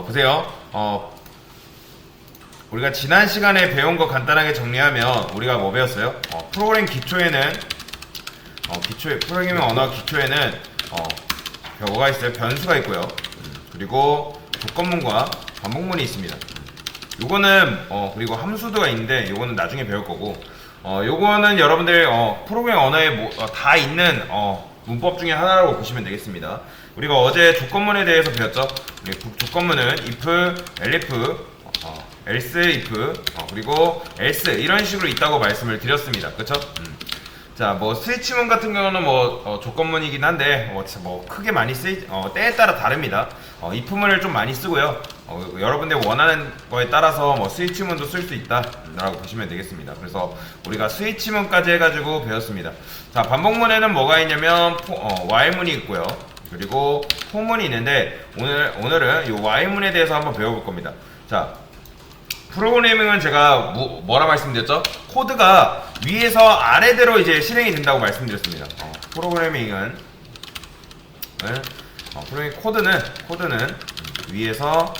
보세요. 우리가 지난 시간에 배운 거 간단하게 정리하면 우리가 뭐 배웠어요? 프로그램 기초에는 프로그래밍 언어 기초에는 뭐가 있어요? 변수가 있고요. 그리고 조건문과 반복문이 있습니다. 요거는 그리고 함수도가 있는데 요거는 나중에 배울 거고, 요거는 여러분들 프로그래밍 언어에 다 있는 문법 중에 하나라고 보시면 되겠습니다. 우리가 어제 조건문에 대해서 배웠죠. 조건문은 if, elif, else if, 그리고 else 이런 식으로 있다고 말씀을 드렸습니다. 그쵸? 자, 뭐 스위치문 같은 경우는 조건문이긴 한데 크게 많이 때에 따라 다릅니다. if문을 좀 많이 쓰고요. 여러분들 원하는 거에 따라서 스위치문도 쓸 수 있다라고 보시면 되겠습니다. 그래서 우리가 스위치문까지 해가지고 배웠습니다. 자, 반복문에는 뭐가 있냐면 while문이 있고요. 그리고 for문이 있는데 오늘은 이 while문에 대해서 한번 배워볼 겁니다. 자, 프로그래밍은 제가 뭐라 말씀드렸죠? 코드가 위에서 아래대로 이제 실행이 된다고 말씀드렸습니다. 프로그래밍 코드는 위에서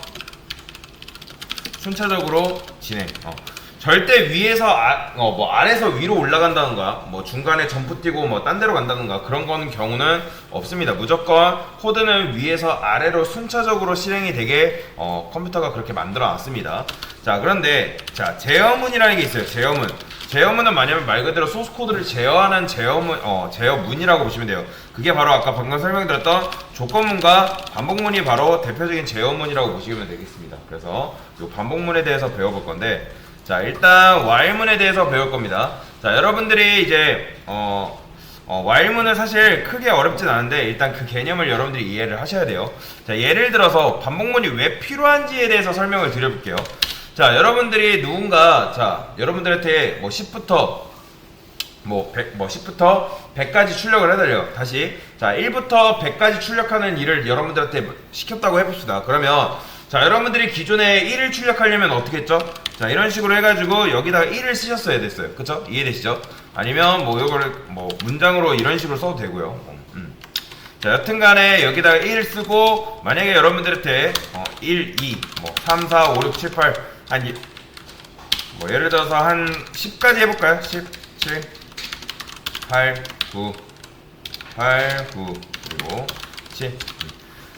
순차적으로 진행. 절대 위에서 아래에서 위로 올라간다던가 중간에 점프 뛰고 딴 데로 간다던가 그런 거는 경우는 없습니다. 무조건 코드는 위에서 아래로 순차적으로 실행이 되게 컴퓨터가 그렇게 만들어 놨습니다. 자, 그런데 제어문이라는 게 있어요. 제어문은 뭐냐면 말 그대로 소스 코드를 제어하는 제어문이라고 보시면 돼요. 그게 바로 아까 방금 설명드렸던 조건문과 반복문이 바로 대표적인 제어문이라고 보시면 되겠습니다. 그래서 이 반복문에 대해서 배워볼 건데, 자, 일단 while문에 대해서 배울 겁니다. 자, 여러분들이 이제 while문은 사실 크게 어렵진 않은데 일단 그 개념을 여러분들이 이해를 하셔야 돼요. 자, 예를 들어서 반복문이 왜 필요한지에 대해서 설명을 드려볼게요. 자, 여러분들이 여러분들한테 10부터 100까지 출력을 해달래요. 다시. 자, 1부터 100까지 출력하는 일을 여러분들한테 시켰다고 해봅시다. 그러면 자, 여러분들이 기존에 1을 출력하려면 어떻게 했죠? 자, 이런 식으로 해가지고 여기다가 1을 쓰셨어야 됐어요. 그쵸? 이해되시죠? 아니면 요거를 문장으로 이런 식으로 써도 되고요. 자, 여튼간에 여기다가 1 쓰고, 만약에 여러분들한테 1, 2, 3, 4, 5, 6, 7, 8 예를 들어서 한 10까지 해볼까요? 10, 7, 8, 9 그리고 7.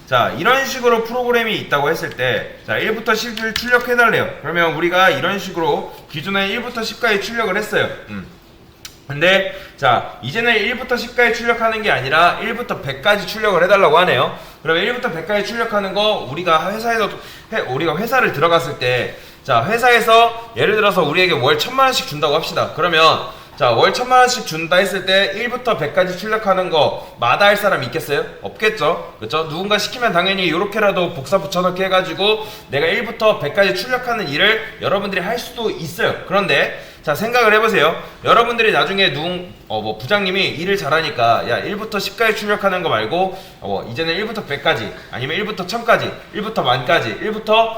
자, 이런 식으로 프로그램이 있다고 했을 때, 자, 1부터 10을 출력해달래요. 그러면 우리가 이런 식으로 기존에 1부터 10까지 출력을 했어요. 근데, 자, 이제는 1부터 10까지 출력하는 게 아니라 1부터 100까지 출력을 해달라고 하네요. 그러면 1부터 100까지 출력하는 거, 우리가 회사를 들어갔을 때, 자, 회사에서 예를 들어서 우리에게 월 1000만원씩 준다고 합시다. 그러면, 자, 월 1000만원씩 준다 했을 때 1부터 100까지 출력하는 거 마다할 사람 있겠어요? 없겠죠? 그쵸? 누군가 시키면 당연히 요렇게라도 복사 붙여넣기 해가지고 내가 1부터 100까지 출력하는 일을 여러분들이 할 수도 있어요. 그런데 자, 생각을 해보세요. 여러분들이 나중에 부장님이 일을 잘하니까 야, 1부터 10까지 출력하는 거 말고 이제는 1부터 100까지 아니면 1부터 1000까지 1부터 10,000까지 1부터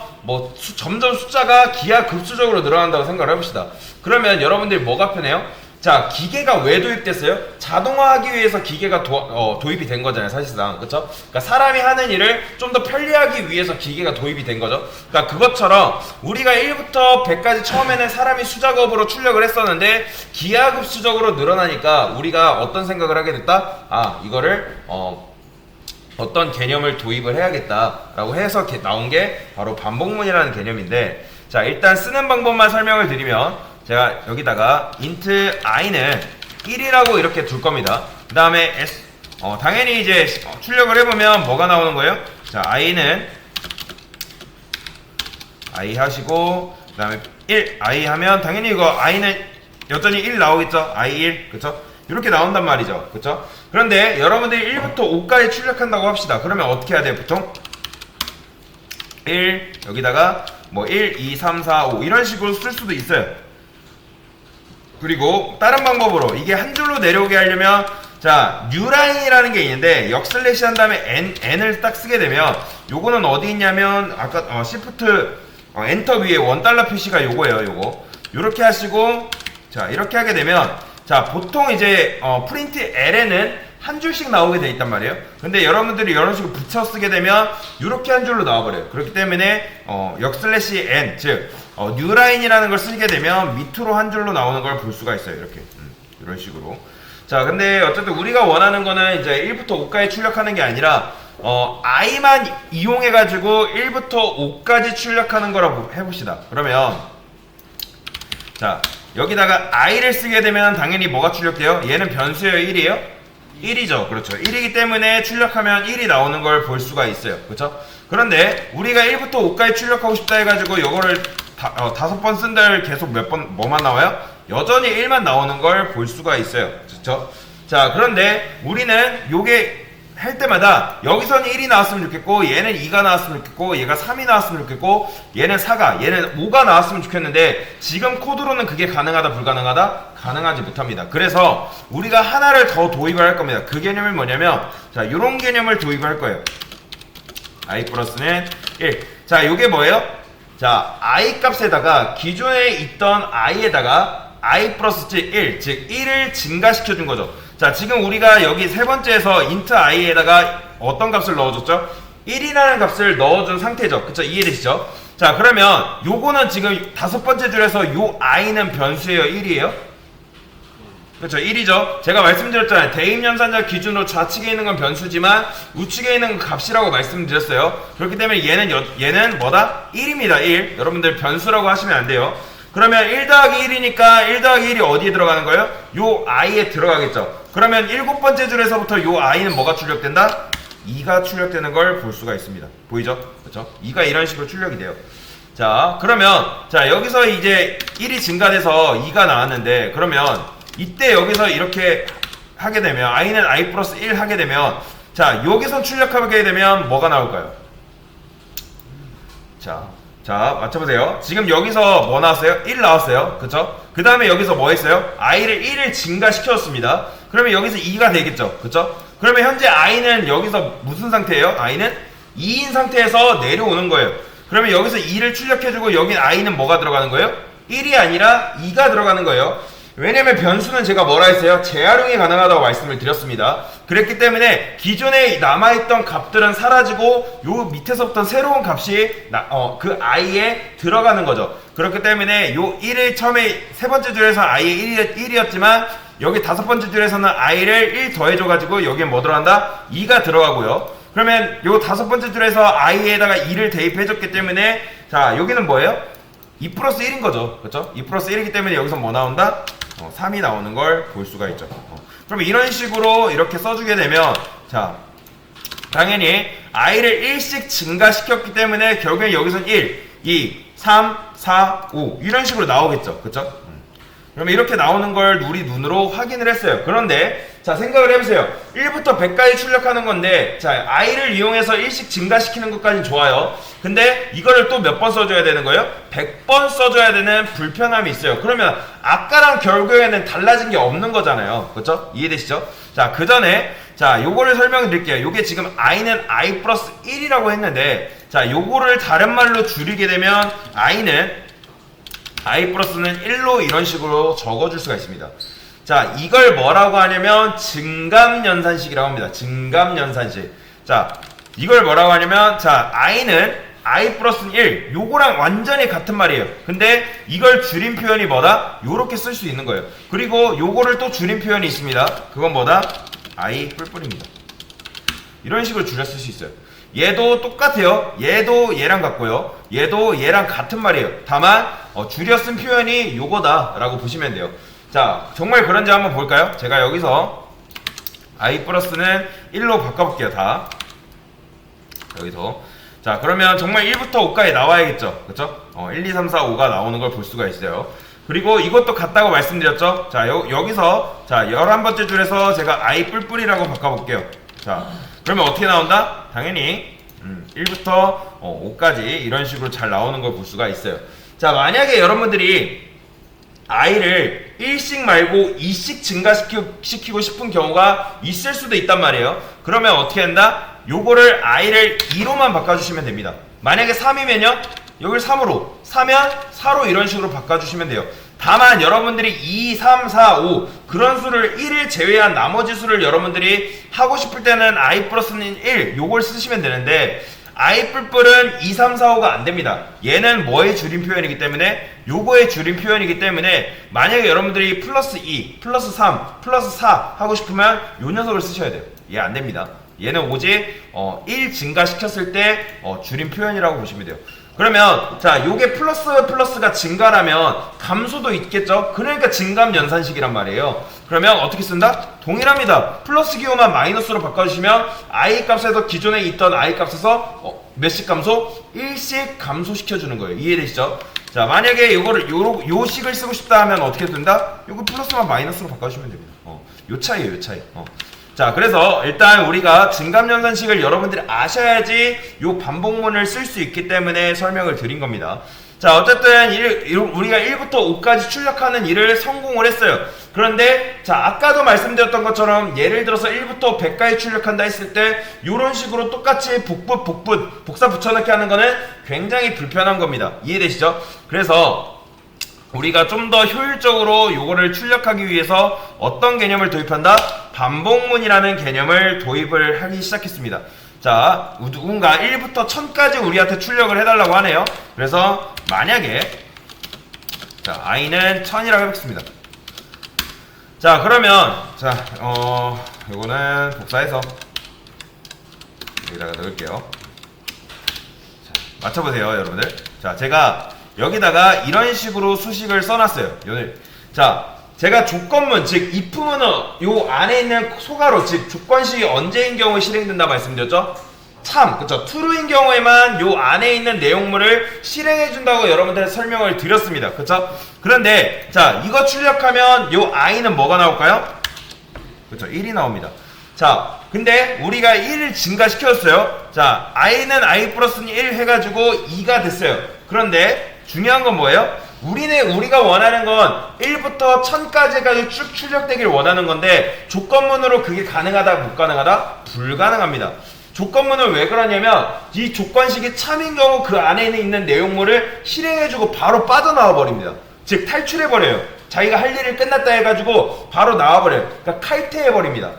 점점 숫자가 기하급수적으로 늘어난다고 생각을 해봅시다. 그러면 여러분들이 뭐가 편해요? 자, 기계가 왜 도입됐어요? 자동화하기 위해서 기계가 도입이 된 거잖아요, 사실상. 그쵸? 그러니까 사람이 하는 일을 좀 더 편리하기 위해서 기계가 도입이 된 거죠. 그러니까 그것처럼 우리가 1부터 100까지 처음에는 사람이 수작업으로 출력을 했었는데 기하급수적으로 늘어나니까 우리가 어떤 생각을 하게 됐다? 이거를 어떤 개념을 도입을 해야겠다라고 해서 나온 게 바로 반복문이라는 개념인데, 자, 일단 쓰는 방법만 설명을 드리면 제가 여기다가 int i는 1이라고 이렇게 둘 겁니다. 그 다음에 당연히 이제 출력을 해보면 뭐가 나오는 거예요? 자, i는 i 하시고, 그 다음에 1 i 하면 당연히 이거 i는 여전히 1 나오겠죠? i 1 그쵸? 이렇게 나온단 말이죠. 그쵸? 그런데 여러분들이 1부터 5까지 출력한다고 합시다. 그러면 어떻게 해야 돼요? 보통 1 여기다가 1, 2, 3, 4, 5 이런 식으로 쓸 수도 있어요. 그리고 다른 방법으로 이게 한 줄로 내려오게 하려면, 자, 뉴라인이라는 게 있는데 역슬래시 한 다음에 n을 딱 쓰게 되면 요거는 어디 있냐면 아까 shift 엔터 위에 $1 표시가 요거예요. 요거 요렇게 하시고, 자, 이렇게 하게 되면, 자, 보통 이제 프린트 ln은 한 줄씩 나오게 돼 있단 말이에요. 근데 여러분들이 이런 식으로 붙여 쓰게 되면 이렇게 한 줄로 나와버려요. 그렇기 때문에 역슬래시 n, 즉 뉴라인이라는 걸 쓰게 되면 밑으로 한 줄로 나오는 걸 볼 수가 있어요. 이렇게 이런 식으로. 자, 근데 어쨌든 우리가 원하는 거는 이제 1부터 5까지 출력하는 게 아니라 i만 이용해가지고 1부터 5까지 출력하는 거라고 해봅시다. 그러면 자, 여기다가 i를 쓰게 되면 당연히 뭐가 출력돼요? 얘는 변수예요, 1이에요? 1이죠. 그렇죠. 1이기 때문에 출력하면 1이 나오는 걸 볼 수가 있어요. 그렇죠? 그런데 우리가 1부터 5까지 출력하고 싶다 해가지고 이거를 5번 쓴들 계속 몇 번 뭐만 나와요? 여전히 1만 나오는 걸 볼 수가 있어요. 그렇죠? 자, 그런데 우리는 요게 할 때마다 여기서는 1이 나왔으면 좋겠고, 얘는 2가 나왔으면 좋겠고, 얘가 3이 나왔으면 좋겠고, 얘는 4가, 얘는 5가 나왔으면 좋겠는데 지금 코드로는 그게 가능하다 불가능하다? 가능하지 못합니다. 그래서 우리가 하나를 더 도입을 할 겁니다. 그 개념이 뭐냐면, 자, 요런 개념을 도입을 할 거예요. i 플러스는 1. 자, 요게 뭐예요? 자, i 값에다가 기존에 있던 i에다가 i 플러스 1, 즉 1을 증가시켜 준 거죠. 자, 지금 우리가 여기 세 번째에서 int i에다가 어떤 값을 넣어줬죠? 1이라는 값을 넣어준 상태죠. 그쵸? 이해되시죠? 자, 그러면 요거는 지금 다섯 번째 줄에서 요 i는 변수예요? 1이에요? 그렇죠, 1이죠. 제가 말씀드렸잖아요. 대입연산자 기준으로 좌측에 있는 건 변수지만 우측에 있는 건 값이라고 말씀드렸어요. 그렇기 때문에 얘는 뭐다? 1입니다. 1. 여러분들 변수라고 하시면 안 돼요. 그러면 1 더하기 1이니까 1 더하기 1이 어디에 들어가는 거예요? 요 i에 들어가겠죠. 그러면 7번째 줄에서부터 요 i는 뭐가 출력된다? 2가 출력되는 걸 볼 수가 있습니다. 보이죠? 그렇죠? 2가 이런 식으로 출력이 돼요. 자, 그러면 자, 여기서 이제 1이 증가돼서 2가 나왔는데, 그러면 이때 여기서 이렇게 하게 되면 i는 i 플러스 1 하게 되면, 자, 여기서 출력하게 되면 뭐가 나올까요? 자, 맞춰보세요. 지금 여기서 뭐 나왔어요? 1 나왔어요. 그쵸? 그 다음에 여기서 뭐 했어요? i를 1을 증가시켰습니다. 그러면 여기서 2가 되겠죠. 그쵸? 그러면 현재 i는 여기서 무슨 상태예요? i는 2인 상태에서 내려오는 거예요. 그러면 여기서 2를 출력해주고 여긴 i는 뭐가 들어가는 거예요? 1이 아니라 2가 들어가는 거예요. 왜냐면 변수는 제가 뭐라 했어요? 재활용이 가능하다고 말씀을 드렸습니다. 그랬기 때문에 기존에 남아있던 값들은 사라지고 요 밑에서부터 새로운 값이 그 i에 들어가는 거죠. 그렇기 때문에 요 1을 처음에 세 번째 줄에서 i의 1이었지만 여기 다섯 번째 줄에서는 i를 1 더해줘가지고 여기에 뭐 들어간다? 2가 들어가고요. 그러면 요 다섯 번째 줄에서 i에다가 2를 대입해줬기 때문에, 자, 여기는 뭐예요? 2 플러스 1인 거죠. 그렇죠? 2 플러스 1이기 때문에 여기서 뭐 나온다? 3이 나오는 걸 볼 수가 있죠. 그러면 이런 식으로 이렇게 써주게 되면, 자, 당연히 i를 1씩 증가시켰기 때문에 결국엔 여기서는 1, 2, 3, 4, 5 이런 식으로 나오겠죠. 그렇죠? 그러면 이렇게 나오는 걸 우리 눈으로 확인을 했어요. 그런데 자, 생각을 해보세요. 1부터 100까지 출력하는 건데, 자, i를 이용해서 1씩 증가시키는 것까지는 좋아요. 근데 이거를 또 몇 번 써줘야 되는 거예요? 100번 써줘야 되는 불편함이 있어요. 그러면 아까랑 결국에는 달라진 게 없는 거잖아요. 그렇죠? 이해되시죠? 자, 그 전에 자, 요거를 설명해 드릴게요. 요게 지금 i는 i 플러스 1이라고 했는데, 자, 요거를 다른 말로 줄이게 되면 i 플러스는 1로 이런 식으로 적어줄 수가 있습니다. 자, 이걸 뭐라고 하냐면 증감연산식이라고 합니다. 증감연산식. 자, 이걸 뭐라고 하냐면, 자, i는 i 플러스는 1, 요거랑 완전히 같은 말이에요. 근데 이걸 줄인 표현이 뭐다? 요렇게 쓸 수 있는 거예요. 그리고 요거를 또 줄인 표현이 있습니다. 그건 뭐다? i 뿔뿔입니다. 이런 식으로 줄여 쓸 수 있어요. 얘도 똑같아요. 얘도 얘랑 같고요. 얘도 얘랑 같은 말이에요. 다만 줄여 쓴 표현이 요거다 라고 보시면 돼요. 자, 정말 그런지 한번 볼까요? 제가 여기서 i 플러스는 1로 바꿔볼게요. 다 여기서. 자, 그러면 정말 1부터 5까지 나와야겠죠. 그쵸? 1, 2, 3, 4, 5가 나오는 걸 볼 수가 있어요. 그리고 이것도 같다고 말씀드렸죠. 자, 여기서 자, 11번째 줄에서 제가 i 뿔뿔이라고 바꿔볼게요. 자, 그러면 어떻게 나온다? 당연히 1부터 5까지 이런 식으로 잘 나오는 걸 볼 수가 있어요. 자, 만약에 여러분들이 i를 1씩 말고 2씩 증가시키고 싶은 경우가 있을 수도 있단 말이에요. 그러면 어떻게 한다? 요거를 i를 2로만 바꿔주시면 됩니다. 만약에 3이면요, 여기를 3으로, 4면 4로 이런 식으로 바꿔주시면 돼요. 다만 여러분들이 2, 3, 4, 5 그런 수를 1을 제외한 나머지 수를 여러분들이 하고 싶을 때는 i 플러스는 1 요걸 쓰시면 되는데 i 뿔뿔은 2, 3, 4, 5가 안됩니다. 얘는 뭐의 줄임 표현이기 때문에 요거의 줄임 표현이기 때문에 만약에 여러분들이 플러스 2, 플러스 3, 플러스 4 하고 싶으면 요 녀석을 쓰셔야 돼요. 얘 안됩니다. 얘는 오직 1 증가시켰을 때 줄임 표현이라고 보시면 돼요. 그러면 자 요게 플러스가 증가라면 감소도 있겠죠. 그러니까 증감 연산식이란 말이에요. 그러면 어떻게 쓴다? 동일합니다. 플러스 기호만 마이너스로 바꿔주시면 i 값에서 기존에 있던 i 값에서 몇씩 감소? 1씩 감소시켜주는 거예요. 이해되시죠? 자 만약에 요거를 요 식을 쓰고 싶다 하면 어떻게 된다? 요거 플러스만 마이너스로 바꿔주시면 됩니다. 요 차이에요, 요 차이. 자 그래서 일단 우리가 증감연산식을 여러분들이 아셔야지 요 반복문을 쓸 수 있기 때문에 설명을 드린 겁니다. 자 어쨌든 우리가 1부터 5까지 출력하는 일을 성공을 했어요. 그런데 자 아까도 말씀드렸던 것처럼 예를 들어서 1부터 100까지 출력한다 했을 때 요런 식으로 똑같이 복사 붙여넣기 하는 거는 굉장히 불편한 겁니다. 이해되시죠? 그래서 우리가 좀 더 효율적으로 요거를 출력하기 위해서 어떤 개념을 도입한다? 반복문이라는 개념을 도입을 하기 시작했습니다. 자, 누군가 1부터 1000까지 우리한테 출력을 해달라고 하네요. 그래서 만약에 자, i는 1000이라고 해보겠습니다. 자, 그러면 자, 요거는 복사해서 여기다가 넣을게요. 자, 맞춰보세요, 여러분들. 자, 제가 여기다가 이런 식으로 수식을 써놨어요. 자, 제가 조건문, 즉 if문은 요 안에 있는 소가로, 즉 조건식이 언제인 경우에 실행된다 말씀드렸죠? 참, 그쵸? true인 경우에만 요 안에 있는 내용물을 실행해준다고 여러분들한테 설명을 드렸습니다. 그쵸? 그런데 자, 이거 출력하면 요 i는 뭐가 나올까요? 그쵸? 1이 나옵니다. 자, 근데 우리가 1을 증가시켰어요. 자, i는 i 플러스는 1 해가지고 2가 됐어요. 그런데 중요한 건 뭐예요? 우리가 원하는 건 1부터 1000까지가 쭉 출력되길 원하는 건데 조건문으로 그게 가능하다 못 가능하다? 불가능합니다. 조건문을 왜 그러냐면 이 조건식이 참인 경우 그 안에 있는 내용물을 실행해주고 바로 빠져나와 버립니다. 즉 탈출해버려요. 자기가 할 일이 끝났다 해가지고 바로 나와버려요. 그러니까 칼퇴해버립니다.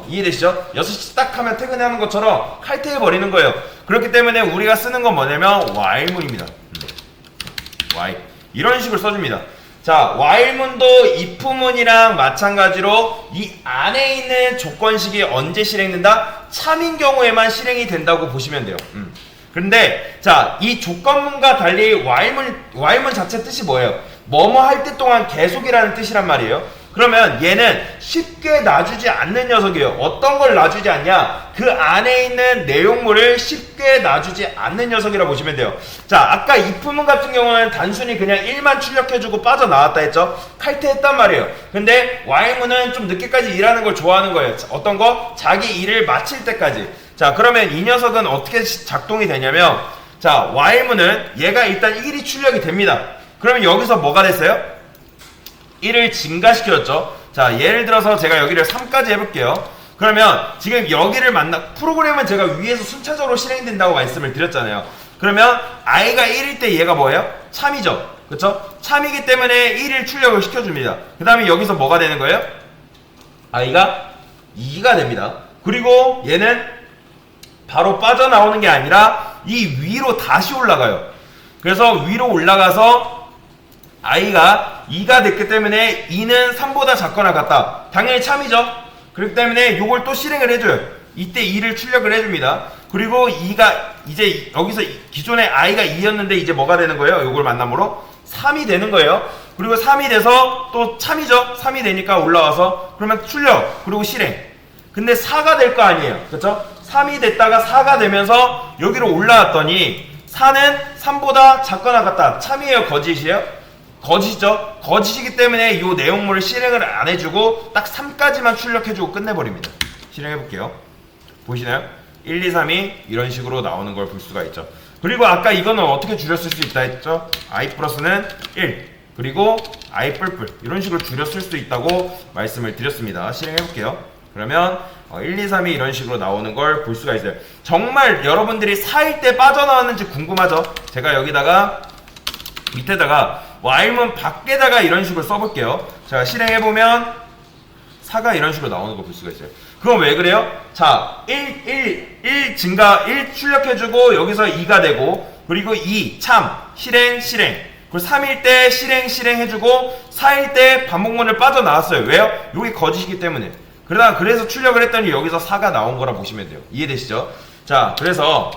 이해되시죠? 6시 딱 하면 퇴근하는 것처럼 칼퇴해버리는 거예요. 그렇기 때문에 우리가 쓰는 건 뭐냐면 while문입니다. while 이런 식으로 써줍니다. 자, while문도 if문이랑 마찬가지로 이 안에 있는 조건식이 언제 실행된다? 참인 경우에만 실행이 된다고 보시면 돼요. 근데 자, 이 조건문과 달리 while문 자체 뜻이 뭐예요? 뭐뭐 할 때 동안 계속이라는 뜻이란 말이에요. 그러면 얘는 쉽게 놔주지 않는 녀석이에요. 어떤 걸 놔주지 않냐? 그 안에 있는 내용물을 쉽게 놔주지 않는 녀석이라고 보시면 돼요. 자, 아까 if문 같은 경우는 단순히 그냥 1만 출력해주고 빠져나왔다 했죠? 칼퇴했단 말이에요. 근데 while문은 좀 늦게까지 일하는 걸 좋아하는 거예요. 어떤 거? 자기 일을 마칠 때까지. 자, 그러면 이 녀석은 어떻게 작동이 되냐면 자, while문은 얘가 일단 1이 출력이 됩니다. 그러면 여기서 뭐가 됐어요? 1을 증가시켰죠. 자, 예를 들어서 제가 여기를 3까지 해볼게요. 그러면 지금 여기를 프로그램은 제가 위에서 순차적으로 실행된다고 말씀을 드렸잖아요. 그러면 i가 1일 때 얘가 뭐예요? 참이죠. 그쵸? 참이기 때문에 1을 출력을 시켜줍니다. 그 다음에 여기서 뭐가 되는 거예요? i가 2가 됩니다. 그리고 얘는 바로 빠져나오는 게 아니라 이 위로 다시 올라가요. 그래서 위로 올라가서 i가 2가 됐기 때문에 2는 3보다 작거나 같다. 당연히 참이죠. 그렇기 때문에 이걸 또 실행을 해줘요. 이때 2를 출력을 해줍니다. 그리고 2가 이제 여기서 기존에 i가 2였는데 이제 뭐가 되는 거예요? 이걸 만남으로 3이 되는 거예요. 그리고 3이 돼서 또 참이죠. 3이 되니까 올라와서 그러면 출력 그리고 실행. 근데 4가 될 거 아니에요. 그렇죠? 3이 됐다가 4가 되면서 여기로 올라왔더니 4는 3보다 작거나 같다. 참이에요? 거짓이에요? 거짓이죠. 거짓이기 때문에 이 내용물을 실행을 안 해주고 딱 3까지만 출력해주고 끝내버립니다. 실행해볼게요. 보이시나요? 1, 2, 3이 이런 식으로 나오는 걸 볼 수가 있죠. 그리고 아까 이거는 어떻게 줄였을 수 있다 했죠? i 플러스는 1 그리고 i 뿔뿔 이런 식으로 줄였을 수 있다고 말씀을 드렸습니다. 실행해볼게요. 그러면 1, 2, 3이 이런 식으로 나오는 걸 볼 수가 있어요. 정말 여러분들이 4일 때 빠져나왔는지 궁금하죠? 제가 여기다가 밑에다가 while문 밖에다가 이런 식으로 써볼게요. 자, 실행해보면 4가 이런 식으로 나오는 거 볼 수가 있어요. 그럼 왜 그래요? 자, 1 증가, 1 출력해주고 여기서 2가 되고, 그리고 2 참 실행 그리고 3일 때 실행 해주고 4일 때 반복문을 빠져나왔어요. 왜요? 여기 거짓이기 때문에. 그래서 출력을 했더니 여기서 4가 나온 거라 보시면 돼요. 이해되시죠? 자, 그래서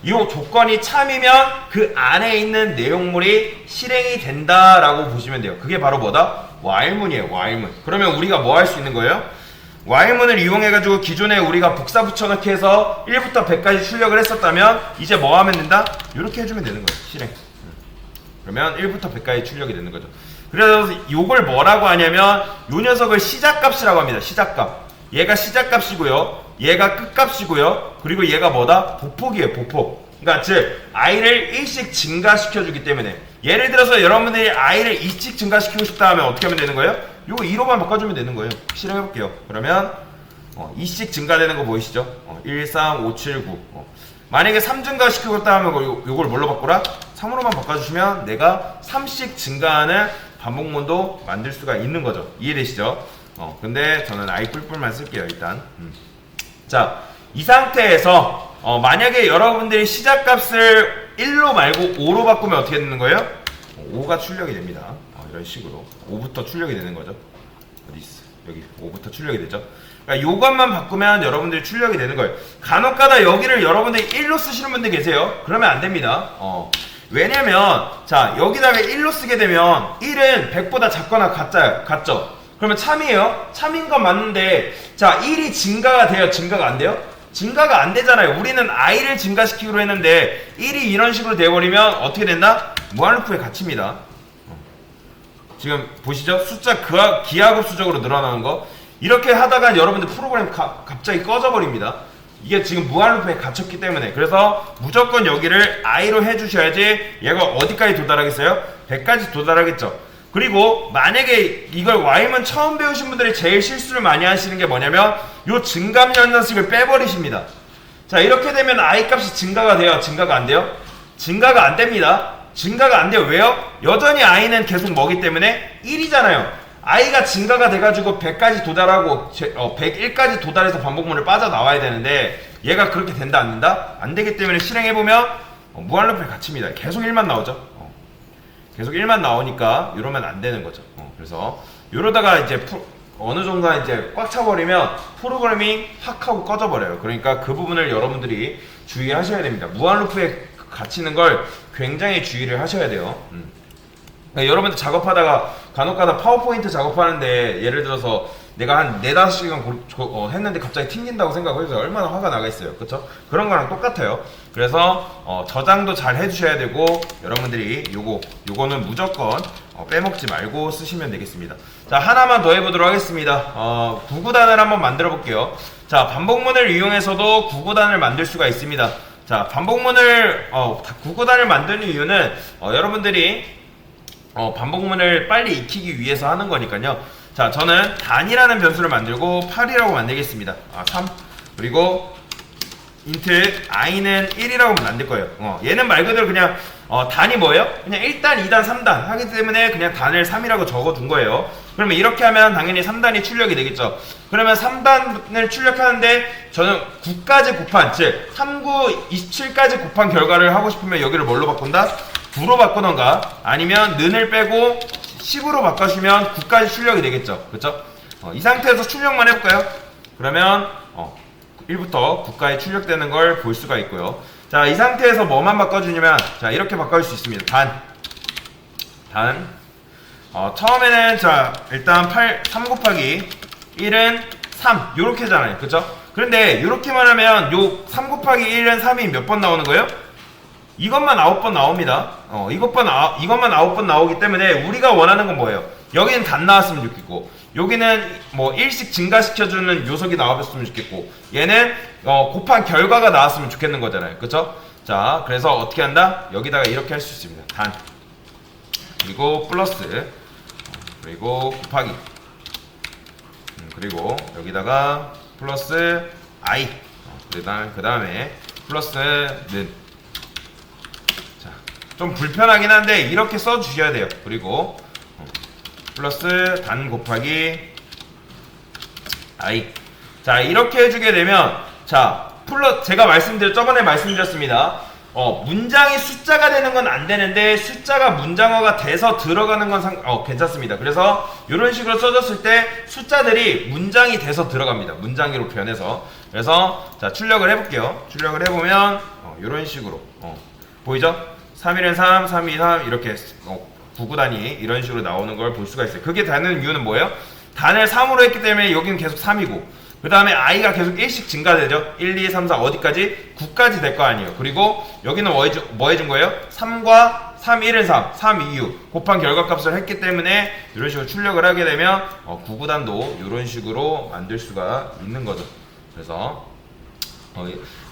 이 조건이 참이면 그 안에 있는 내용물이 실행이 된다라고 보시면 돼요. 그게 바로 뭐다? while문이에요. while문. 그러면 우리가 뭐 할 수 있는 거예요? while문을 이용해가지고 기존에 우리가 복사 붙여넣기 해서 1부터 100까지 출력을 했었다면 이제 뭐 하면 된다? 이렇게 해주면 되는 거예요. 실행. 그러면 1부터 100까지 출력이 되는 거죠. 그래서 이걸 뭐라고 하냐면 이 녀석을 시작값이라고 합니다. 시작값. 얘가 시작값이고요. 얘가 끝값이고요. 그리고 얘가 뭐다? 보폭이에요. 보폭. 그러니까 즉 i를 1씩 증가시켜주기 때문에 예를 들어서 여러분들이 i를 2씩 증가시키고 싶다 하면 어떻게 하면 되는 거예요? 요거 2로만 바꿔주면 되는 거예요. 실행해볼게요. 그러면 2씩 증가되는 거 보이시죠? 1, 3, 5, 7, 9 만약에 3 증가시키고 싶다 하면 요걸 뭘로 바꾸라? 3으로만 바꿔주시면 내가 3씩 증가하는 반복문도 만들 수가 있는 거죠. 이해되시죠? 근데 저는 i 뿔뿔만 쓸게요. 일단 자, 이 상태에서 만약에 여러분들이 시작값을 1로 말고 5로 바꾸면 어떻게 되는 거예요? 5가 출력이 됩니다. 이런 식으로 5부터 출력이 되는 거죠. 어디 있어? 여기 5부터 출력이 되죠. 그러니까 요것만 바꾸면 여러분들이 출력이 되는 거예요. 간혹가다 여기를 여러분들이 1로 쓰시는 분들 계세요. 그러면 안 됩니다. 왜냐면 자, 여기다가 1로 쓰게 되면 1은 100보다 작거나 같죠? 그러면 참이에요? 참인 건 맞는데 자, 1이 증가가 돼요? 증가가 안 돼요? 증가가 안 되잖아요. 우리는 i를 증가시키기로 했는데 1이 이런 식으로 돼버리면 어떻게 된다? 무한루프의 가치입니다. 지금 보시죠? 숫자 기하급수적으로 늘어나는 거. 이렇게 하다가 여러분들 프로그램 갑자기 꺼져버립니다. 이게 지금 무한루프에 갇혔기 때문에. 그래서 무조건 여기를 i로 해주셔야지 얘가 어디까지 도달하겠어요? 100까지 도달하겠죠. 그리고 만약에 이걸 while문 처음 배우신 분들이 제일 실수를 많이 하시는 게 뭐냐면 요 증감 연산식을 빼버리십니다. 자, 이렇게 되면 i 값이 증가가 돼요? 증가가 안 돼요? 증가가 안 됩니다. 증가가 안 돼요. 왜요? 여전히 i는 계속 뭐기 때문에 1이잖아요. i가 증가가 돼가지고 100까지 도달하고 101까지 도달해서 반복문을 빠져나와야 되는데 얘가 그렇게 된다 안 된다? 안 되기 때문에 실행해보면 무한루프의 가치입니다. 계속 1만 나오죠. 계속 1만 나오니까 이러면 안 되는 거죠. 그래서 이러다가 이제 어느 정도 이제 꽉 차버리면 프로그래밍 확 하고 꺼져버려요. 그러니까 그 부분을 여러분들이 주의하셔야 됩니다. 무한루프에 갇히는 걸 굉장히 주의를 하셔야 돼요. 그러니까 여러분들 작업하다가 간혹가다 파워포인트 작업하는데 예를 들어서 내가 한 4-5시간 했는데 갑자기 튕긴다고 생각을 해서 얼마나 화가 나겠어요. 그쵸? 그런 거랑 똑같아요. 그래서 저장도 잘 해주셔야 되고 여러분들이 요거는 무조건 빼먹지 말고 쓰시면 되겠습니다. 자, 하나만 더 해보도록 하겠습니다. 구구단을 한번 만들어 볼게요. 자, 반복문을 이용해서도 구구단을 만들 수가 있습니다. 자, 반복문을 구구단을 만드는 이유는 여러분들이 반복문을 빨리 익히기 위해서 하는 거니까요. 자, 저는 단이라는 변수를 만들고 8이라고 만들겠습니다. 3 그리고 인트 i는 1이라고 만들 거예요. 얘는 말 그대로 그냥 단이 뭐예요? 그냥 1단, 2단, 3단 하기 때문에 그냥 단을 3이라고 적어둔 거예요. 그러면 이렇게 하면 당연히 3단이 출력이 되겠죠. 그러면 3단을 출력하는데 저는 9까지 곱한, 즉 39, 27까지 곱한 결과를 하고 싶으면 여기를 뭘로 바꾼다? 9로 바꾸던가 아니면 는을 빼고 10으로 바꿔주면 9까지 출력이 되겠죠. 그렇죠? 이 상태에서 출력만 해볼까요? 그러면 1부터 9까지 출력되는 걸 볼 수가 있고요. 자, 이 상태에서 뭐만 바꿔주냐면 자, 이렇게 바꿔줄 수 있습니다. 단 처음에는 자, 일단 3 곱하기 1은 3 요렇게 잖아요. 그쵸? 그런데 요렇게만 하면 요 3 곱하기 1은 3이 몇 번 나오는 거예요? 이것만 9번 나옵니다. 이것만 9번 나오기 때문에 우리가 원하는 건 뭐예요? 여기는 단 나왔으면 좋겠고 여기는 뭐 1씩 증가시켜주는 요소이 나왔으면 좋겠고 얘는 곱한 결과가 나왔으면 좋겠는 거잖아요. 그쵸? 자, 그래서 어떻게 한다? 여기다가 이렇게 할 수 있습니다. 단 그리고 플러스 그리고 곱하기 그리고 여기다가 플러스 i 그 다음에 플러스 는 좀 불편하긴 한데 이렇게 써주셔야 돼요. 그리고 플러스 단 곱하기 i. 자, 이렇게 해주게 되면, 자, 제가 저번에 말씀드렸습니다. 문장이 숫자가 되는 건 안 되는데 숫자가 문장어가 돼서 들어가는 건 괜찮습니다. 그래서 이런 식으로 써줬을 때 숫자들이 문장이 돼서 들어갑니다. 문장으로 변해서. 그래서 자, 출력을 해볼게요. 출력을 해보면 이런 식으로 보이죠? 3일은 3, 3, 2, 3 이렇게 9구단이 이런 식으로 나오는 걸 볼 수가 있어요. 그게 되는 이유는 뭐예요? 단을 3으로 했기 때문에 여기는 계속 3이고 그 다음에 i가 계속 1씩 증가되죠. 1, 2, 3, 4 어디까지? 9까지 될 거 아니에요. 그리고 여기는 뭐 해준 거예요? 3과 3, 1은 3, 3, 2, 6 곱한 결과값을 했기 때문에 이런 식으로 출력을 하게 되면 9구단도 이런 식으로 만들 수가 있는 거죠. 그래서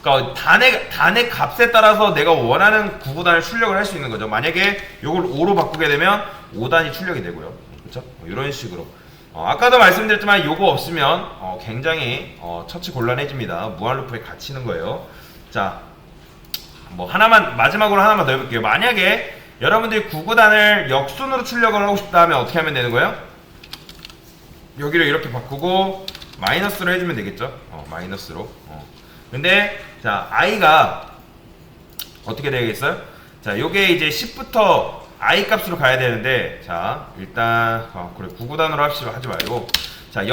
그러니까 단의 값에 따라서 내가 원하는 9구단을 출력을 할 수 있는 거죠. 만약에 이걸 5로 바꾸게 되면 5단이 출력이 되고요. 그렇죠? 이런 식으로. 아까도 말씀드렸지만 요거 없으면 굉장히 처치 곤란해집니다. 무한루프에 갇히는 거예요. 자, 뭐 마지막으로 하나만 더 해볼게요. 만약에 여러분들이 9구단을 역순으로 출력을 하고 싶다 하면 어떻게 하면 되는 거예요? 여기를 이렇게 바꾸고 마이너스로 해주면 되겠죠. 마이너스로. 근데 자, i가 어떻게 되겠어요? 자, 요게 이제 10부터 i 값으로 가야 되는데, 자, 일단 그래 9구단으로 하지 말고, 자,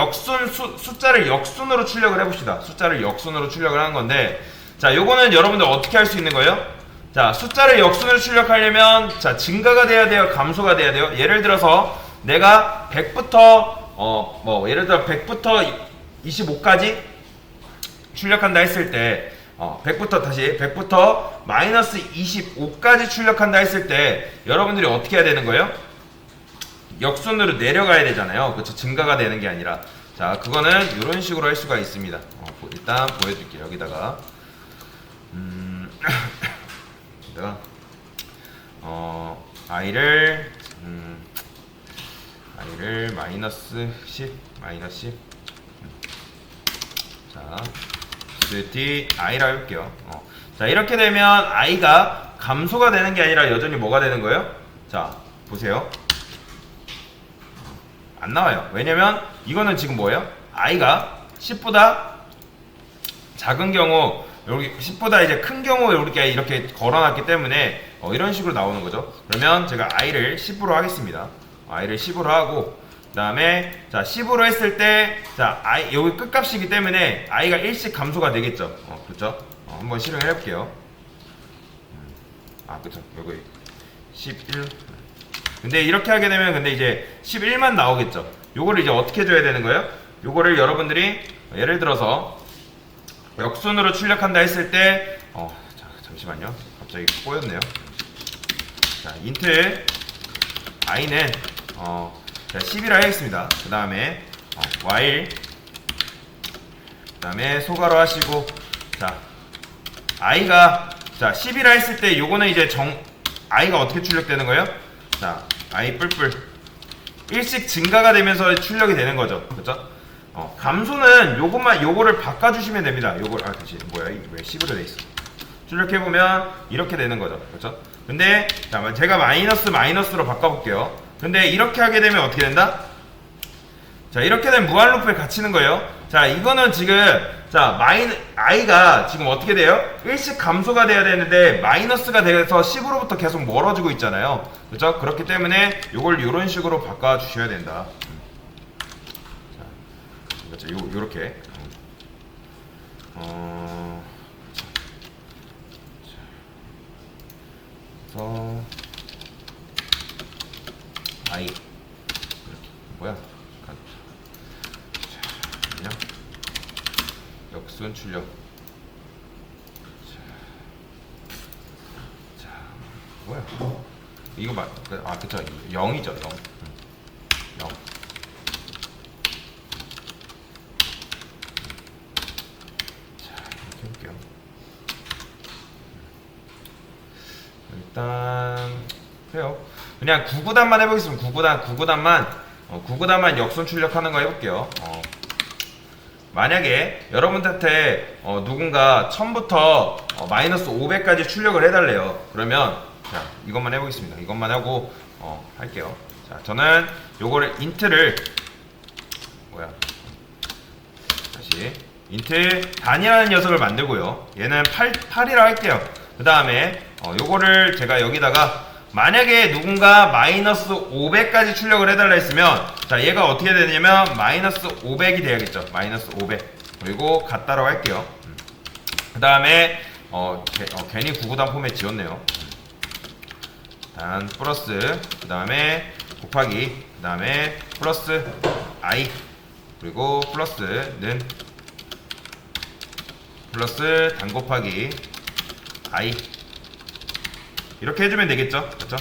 숫자를 역순으로 출력을 해봅시다. 숫자를 역순으로 출력을 하는 건데, 자, 요거는 여러분들 어떻게 할 수 있는 거예요? 자, 숫자를 역순으로 출력하려면, 자, 증가가 돼야 돼요, 감소가 돼야 돼요. 예를 들어서 내가 100부터 예를 들어 100부터 25까지 출력한다 했을 때 100부터 마이너스 25까지 출력한다 했을 때 여러분들이 어떻게 해야 되는 거예요? 역순으로 내려가야 되잖아요. 그렇죠? 증가가 되는 게 아니라. 자, 그거는 이런 식으로 할 수가 있습니다. 일단 보여드릴게요. 여기다가 i를 마이너스 10 자, i라 해볼게요. 자, 이렇게 되면 i가 감소가 되는 게 아니라 여전히 뭐가 되는 거예요? 자, 보세요. 안 나와요. 왜냐면 이거는 지금 뭐예요? i가 10보다 작은 경우, 여기 10보다 이제 큰 경우 이렇게 걸어놨기 때문에 이런 식으로 나오는 거죠. 그러면 제가 i를 10으로 하겠습니다. i를 10으로 하고, 그 다음에 자, 10으로 했을 때, 자, 여기 끝값이기 때문에 i가 1씩 감소가 되겠죠. 그렇죠? 한번 실행을 해볼게요. 그쵸. 여기 11. 근데 이렇게 하게 되면 근데 이제 11만 나오겠죠. 요거를 이제 어떻게 줘야 되는 거예요? 요거를 여러분들이 예를 들어서 역순으로 출력한다 했을 때, 자, 잠시만요. 갑자기 꼬였네요. 자, 인트 i는 자, 10이라 하겠습니다. 그 다음에 while, 그 다음에 소가로 하시고, 자, i가 자 10이라 했을 때 요거는 이제 i가 어떻게 출력되는 거예요? 자, i 뿔뿔 1씩 증가가 되면서 출력이 되는 거죠. 그렇죠? 감소는 요거를 바꿔주시면 됩니다. 요걸 다시 왜 10으로 돼 있어? 출력해보면 이렇게 되는 거죠. 그렇죠? 근데 자, 제가 마이너스로 바꿔볼게요. 근데 이렇게 하게 되면 어떻게 된다? 자, 이렇게 되면 무한루프에 갇히는 거예요. 자, 이거는 지금 자, i가 지금 어떻게 돼요? 1씩 감소가 돼야 되는데 마이너스가 돼서 10으로부터 계속 멀어지고 있잖아요. 그렇죠? 그렇기 때문에 요걸 이런 식으로 바꿔 주셔야 된다. 자, 그렇죠? 요렇게. 그래서 i 이렇게 뭐야? 역순 출력. 자, 뭐야? 이거 그쵸. 0이죠, 0. 0. 자, 이렇게 해볼게요. 일단 해요. 그냥 9구단만 해보겠습니다. 9구단만 역순 출력하는 거 해볼게요. 만약에 여러분들한테 누군가 1000부터 마이너스 500까지 출력을 해달래요. 그러면 자, 이것만 해보겠습니다. 이것만 하고 할게요. 자, 저는 요거를 인트를 다시 인트 단이라는 녀석을 만들고요. 얘는 8이라 할게요. 그 다음에 요거를 제가 여기다가 만약에 누군가 마이너스 500까지 출력을 해달라 했으면 자, 얘가 어떻게 되냐면 마이너스 500이 돼야겠죠. 마이너스 500. 그리고 같다라고 할게요. 그 다음에 괜히 구구단 포맷 지웠네요. 단 플러스 그 다음에 곱하기 그 다음에 플러스 i 그리고 플러스는 플러스 단 곱하기 i 이렇게 해주면 되겠죠. 그렇죠?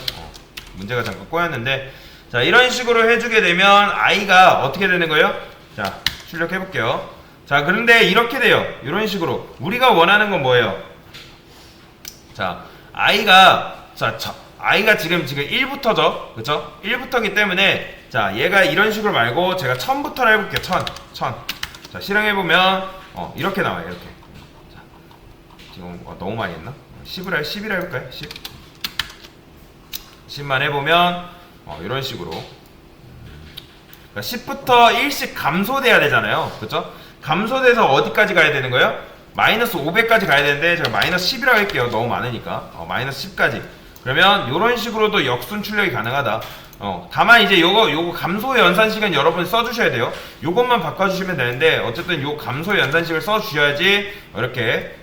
문제가 잠깐 꼬였는데 자, 이런 식으로 해주게 되면 i가 어떻게 되는 거예요? 자, 출력해 볼게요. 자, 그런데 이렇게 돼요. 이런 식으로 우리가 원하는 건 뭐예요? 자, i가 지금 1부터죠. 그쵸? 1부터기 때문에 자, 얘가 이런 식으로 말고 제가 1000부터로 해볼게요. 1000. 자, 실행해보면 이렇게 나와요. 이렇게. 자, 지금 너무 많이 했나? 10이라 해볼까요? 10만 해보면 이런 식으로 그러니까 10부터 1씩 감소돼야 되잖아요. 그쵸? 감소돼서 어디까지 가야 되는 거예요? 마이너스 500까지 가야 되는데 제가 마이너스 10이라고 할게요. 너무 많으니까 마이너스 10까지. 그러면 이런 식으로도 역순 출력이 가능하다. 다만 이제 요거 감소 연산식은 여러분 써주셔야 돼요. 요것만 바꿔주시면 되는데 어쨌든 요 감소 연산식을 써주셔야지 이렇게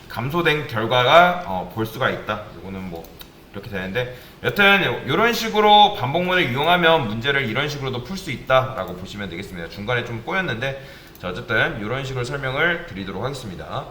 감소된 결과가 볼 수가 있다. 요거는 뭐 이렇게 되는데 여튼 이런 식으로 반복문을 이용하면 문제를 이런 식으로도 풀 수 있다라고 보시면 되겠습니다. 중간에 좀 꼬였는데 자, 어쨌든 이런 식으로 설명을 드리도록 하겠습니다.